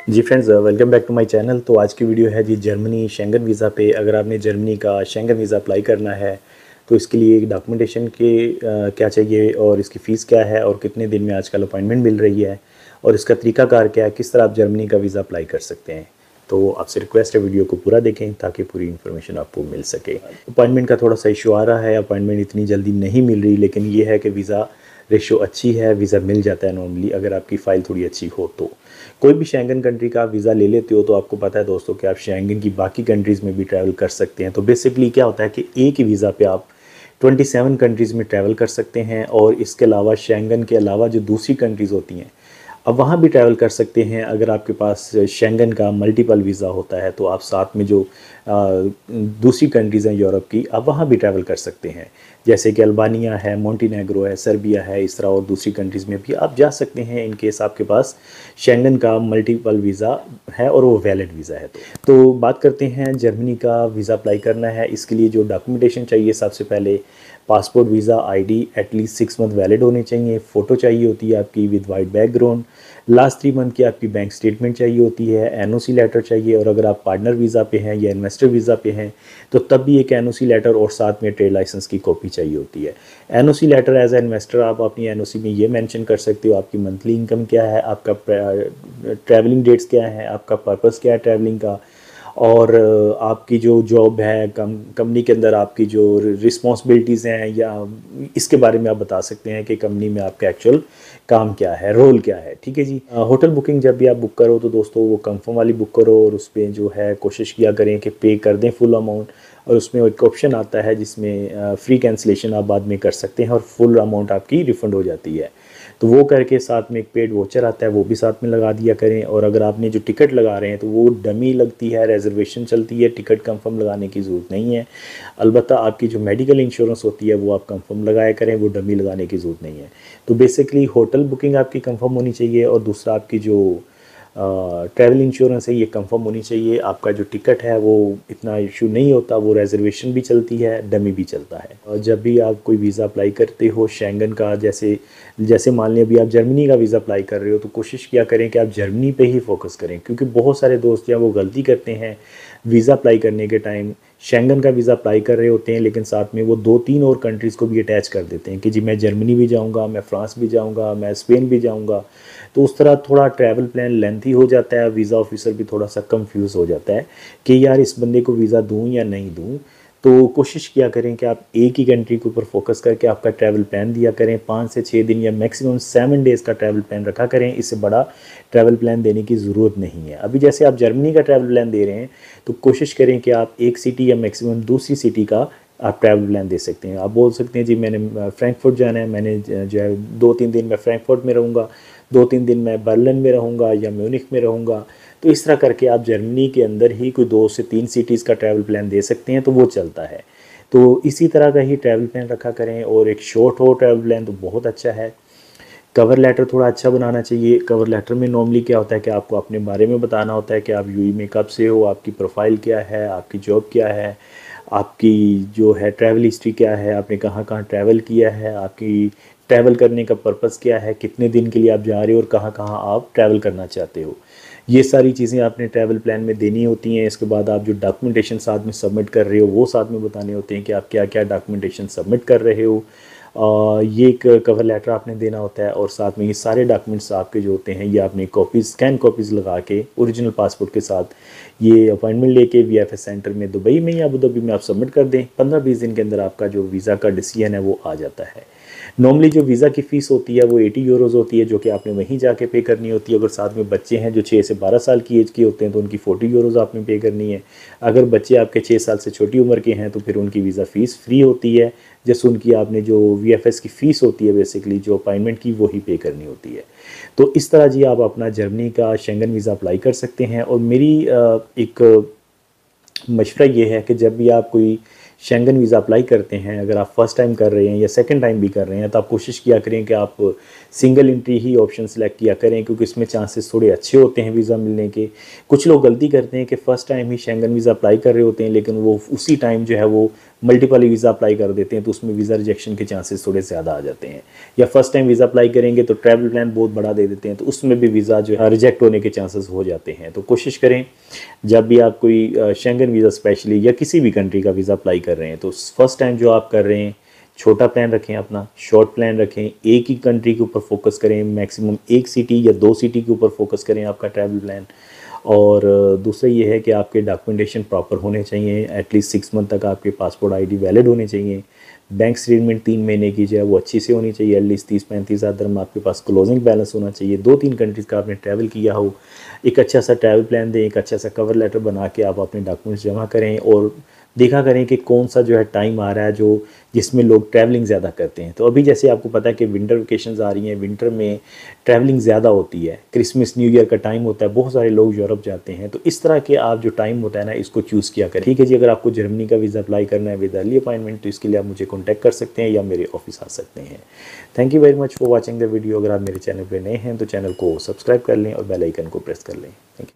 Ji friends, welcome back to my channel. तो आज की वीडियो है जी जर्मनी शेंगन वीज़ा पे। अगर आपने जर्मनी का शेंगन वीज़ा अप्लाई करना है तो इसके लिए डॉक्यूमेंटेशन के क्या चाहिए और इसकी फ़ीस क्या है और कितने दिन में आजकल अपॉइंटमेंट मिल रही है और इसका तरीकाकार क्या है, किस तरह आप जर्मनी का वीज़ा अप्लाई कर सकते हैं। तो आपसे रिक्वेस्ट है वीडियो को पूरा देखें ताकि पूरी इन्फॉर्मेशन आपको मिल सके। अपॉइंटमेंट का थोड़ा सा इशू आ रहा है, अपॉइंटमेंट इतनी जल्दी नहीं मिल रही, लेकिन ये है कि वीज़ा रेशो अच्छी है, वीज़ा मिल जाता है नॉर्मली अगर आपकी फ़ाइल थोड़ी अच्छी हो तो। कोई भी शेंगन कंट्री का आप वीज़ा ले लेते हो तो आपको पता है दोस्तों कि आप शेंगन की बाकी कंट्रीज़ में भी ट्रैवल कर सकते हैं। तो बेसिकली क्या होता है कि एक ही वीज़ा पे आप 27 कंट्रीज़ में ट्रैवल कर सकते हैं और इसके अलावा शेंगन के अलावा जो दूसरी कंट्रीज़ होती हैं अब वहाँ भी ट्रैवल कर सकते हैं। अगर आपके पास शेंगन का मल्टीपल वीज़ा होता है तो आप साथ में जो दूसरी कंट्रीज़ हैं यूरोप की, आप वहाँ भी ट्रैवल कर सकते हैं। जैसे कि अल्बानिया है, मोंटीनेग्रो है, सर्बिया है, इस तरह और दूसरी कंट्रीज़ में भी आप जा सकते हैं इन केस आपके पास शेंगन का मल्टीपल वीज़ा है और वो वैलिड वीज़ा है। तो बात करते हैं जर्मनी का वीज़ा अप्लाई करना है। इसके लिए जो डॉक्यूमेंटेशन चाहिए, सबसे पहले passport, visa, ID at least 6 month valid होने चाहिए। फ़ोटो चाहिए होती है आपकी with white background. Last 3 month की आपकी बैंक स्टेटमेंट चाहिए होती है। एनओसी लेटर चाहिए और अगर आप पार्टनर वीज़ा पे हैं या इन्वेस्टर वीज़ा पे हैं तो तब भी एक एनओसी लेटर और साथ में ट्रेड लाइसेंस की कॉपी चाहिए होती है। NOC letter as a investor आप अपनी एनओसी में ये मेंशन कर सकते हो आपकी मंथली इनकम क्या है, आपका ट्रैवलिंग डेट्स क्या है, आपका पर्पस क्या है ट्रैवलिंग का, और आपकी जो जॉब है कंपनी के अंदर आपकी जो रिस्पॉन्सिबिलिटीज़ हैं या इसके बारे में आप बता सकते हैं कि कंपनी में आपका एक्चुअल काम क्या है, रोल क्या है। ठीक है जी। होटल बुकिंग जब भी आप बुक करो तो दोस्तों वो कंफर्म वाली बुक करो और उस पर जो है कोशिश किया करें कि पे कर दें फुल अमाउंट। और उसमें एक ऑप्शन आता है जिसमें फ्री कैंसिलेशन आप बाद में कर सकते हैं और फुल अमाउंट आपकी रिफ़ंड हो जाती है। तो वो करके साथ में एक पेड वोचर आता है, वो भी साथ में लगा दिया करें। और अगर आपने जो टिकट लगा रहे हैं तो वो डमी लगती है, रिजर्वेशन चलती है, टिकट कंफर्म लगाने की ज़रूरत नहीं है। अलबत्ता आपकी जो मेडिकल इंश्योरेंस होती है वो आप कंफर्म लगाया करें, वो डमी लगाने की ज़रूरत नहीं है। तो बेसिकली होटल बुकिंग आपकी कंफर्म होनी चाहिए और दूसरा आपकी जो ट्रैवल इंश्योरेंस है ये कंफर्म होनी चाहिए। आपका जो टिकट है वो इतना इशू नहीं होता, वो रिजर्वेशन भी चलती है, डमी भी चलता है। और जब भी आप कोई वीज़ा अप्लाई करते हो शेंगन का, जैसे जैसे मान लें अभी आप जर्मनी का वीज़ा अप्लाई कर रहे हो तो कोशिश किया करें कि आप जर्मनी पे ही फोकस करें, क्योंकि बहुत सारे दोस्त हैं वो गलती करते हैं वीज़ा अप्लाई करने के टाइम शेंगन का वीज़ा अप्लाई कर रहे होते हैं लेकिन साथ में वो 2-3 और कंट्रीज़ को भी अटैच कर देते हैं कि जी मैं जर्मनी भी जाऊंगा, मैं फ्रांस भी जाऊंगा, मैं स्पेन भी जाऊंगा। तो उस तरह थोड़ा ट्रैवल प्लान लेंथी हो जाता है, वीज़ा ऑफिसर भी थोड़ा सा कंफ्यूज हो जाता है कि यार इस बंदे को वीज़ा दूँ या नहीं दूँ। तो कोशिश किया करें कि आप एक ही कंट्री के ऊपर फोकस करके आपका ट्रैवल प्लान दिया करें। 5 से 6 दिन या मैक्सिमम 7 डेज़ का ट्रैवल प्लान रखा करें, इससे बड़ा ट्रैवल प्लान देने की ज़रूरत नहीं है। अभी जैसे आप जर्मनी का ट्रैवल प्लान दे रहे हैं तो कोशिश करें कि आप एक सिटी या मैक्सिमम दूसरी सिटी का आप ट्रैवल प्लान दे सकते हैं। आप बोल सकते हैं जी मैंने फ्रैंकफर्ट जाना है, मैंने जो है 2-3 दिन मैं फ्रैंकफर्ट में रहूँगा, 2-3 दिन मैं बर्लिन में रहूँगा या म्यूनिख में रहूँगा। तो इस तरह करके आप जर्मनी के अंदर ही कोई 2 से 3 सिटीज़ का ट्रैवल प्लान दे सकते हैं, तो वो चलता है। तो इसी तरह का ही ट्रैवल प्लान रखा करें और एक शॉर्ट हो ट्रैवल प्लान तो बहुत अच्छा है। कवर लेटर थोड़ा अच्छा बनाना चाहिए। कवर लेटर में नॉर्मली क्या होता है कि आपको अपने बारे में बताना होता है कि आप यूएई में कब से हो, आपकी प्रोफाइल क्या है, आपकी जॉब क्या है, आपकी जो है ट्रैवल हिस्ट्री क्या है, आपने कहाँ कहाँ ट्रैवल किया है, आपकी ट्रैवल करने का पर्पस क्या है, कितने दिन के लिए आप जा रहे हो और कहाँ कहाँ आप ट्रैवल करना चाहते हो। ये सारी चीज़ें आपने ट्रैवल प्लान में देनी होती हैं। इसके बाद आप जो डॉक्यूमेंटेशन साथ में सबमिट कर रहे हो वो साथ में बताने होते हैं कि आप क्या क्या डॉक्यूमेंटेशन सबमिट कर रहे हो। ये एक कवर लेटर आपने देना होता है और साथ में ये सारे डॉक्यूमेंट्स आपके जो होते हैं ये आपने कॉपीज़ स्कैन कॉपीज़ लगा के ओरिजिनल पासपोर्ट के साथ ये अपॉइंटमेंट लेके वीएफएस सेंटर में दुबई में या अबू धाबी में आप सबमिट कर दें। 15-20 दिन के अंदर आपका जो वीज़ा का डिसीजन है वो आ जाता है। नॉर्मली जो वीज़ा की फ़ीस होती है वो 80 यूरोज़ होती है, जो कि आपने वहीं जाके पे करनी होती है। अगर साथ में बच्चे हैं जो 6 से 12 साल की एज के होते हैं तो उनकी 40 यूरोज़ आपने पे करनी है। अगर बच्चे आपके 6 साल से छोटी उम्र के हैं तो फिर उनकी वीज़ा फ़ीस फ्री होती है। जैसे उनकी आपने जो वीएफएस की फ़ीस होती है बेसिकली जो अपॉइंटमेंट की वही पे करनी होती है। तो इस तरह जी आप अपना जर्मनी का शेंगन वीज़ा अप्लाई कर सकते हैं। और मेरी एक मशवरा ये है कि जब भी आप कोई शेंगन वीज़ा अप्लाई करते हैं, अगर आप फर्स्ट टाइम कर रहे हैं या सेकंड टाइम भी कर रहे हैं, तो आप कोशिश किया करें कि आप सिंगल एंट्री ही ऑप्शन सेलेक्ट किया करें, क्योंकि इसमें चांसेस थोड़े अच्छे होते हैं वीज़ा मिलने के। कुछ लोग गलती करते हैं कि फ़र्स्ट टाइम ही शेंगन वीज़ा अप्लाई कर रहे होते हैं लेकिन वो उसी टाइम जो है वो मल्टीपल वीज़ा अप्लाई कर देते हैं तो उसमें वीज़ा रिजेक्शन के चांसेस थोड़े ज़्यादा आ जाते हैं। या फर्स्ट टाइम वीज़ा अप्लाई करेंगे तो ट्रैवल प्लान बहुत बड़ा दे देते हैं तो उसमें भी वीज़ा जो है रिजेक्ट होने के चांसेस हो जाते हैं। तो कोशिश करें जब भी आप कोई शेंगन वीज़ा स्पेशली या किसी भी कंट्री का वीज़ा अप्लाई कर रहे हैं तो फर्स्ट टाइम जो आप कर रहे हैं छोटा प्लान रखें, अपना शॉर्ट प्लान रखें, एक ही कंट्री के ऊपर फोकस करें, मैक्सिमम एक सिटी या 2 सिटी के ऊपर फोकस करें आपका ट्रैवल प्लान। और दूसरा ये है कि आपके डॉक्यूमेंटेशन प्रॉपर होने चाहिए, एटलीस्ट 6 मंथ तक आपके पासपोर्ट आईडी वैलिड होने चाहिए। बैंक स्टेटमेंट 3 महीने की जो है वो अच्छी से होनी चाहिए, एटलीस्ट 30-35 हज़ार दिरहम आपके पास क्लोजिंग बैलेंस होना चाहिए। 2-3 कंट्रीज़ का आपने ट्रैवल किया हो, एक अच्छा सा ट्रैवल प्लान दें, एक अच्छा सा कवर लेटर बना के आप अपने डॉक्यूमेंट्स जमा करें और देखा करें कि कौन सा जो है टाइम आ रहा है जो जिसमें लोग ट्रैवलिंग ज़्यादा करते हैं। तो अभी जैसे आपको पता है कि विंटर वेकेशंस आ रही हैं, विंटर में ट्रैवलिंग ज़्यादा होती है, क्रिसमस न्यू ईयर का टाइम होता है, बहुत सारे लोग यूरोप जाते हैं। तो इस तरह के आप जो टाइम होता है ना इसको चूज़ किया करें। ठीक है जी, अगर आपको जर्मनी का वीज़ा अप्लाई करना है विद अर्ली अपॉइंटमेंट तो इसके लिए आप मुझे कॉन्टैक्ट कर सकते हैं या मेरे ऑफिस आ सकते हैं। Thank you very much for watching the video. अगर आप मेरे चैनल पर नए हैं तो चैनल को सब्सक्राइब कर लें और बेल आइकन को प्रेस कर लें। Thank you.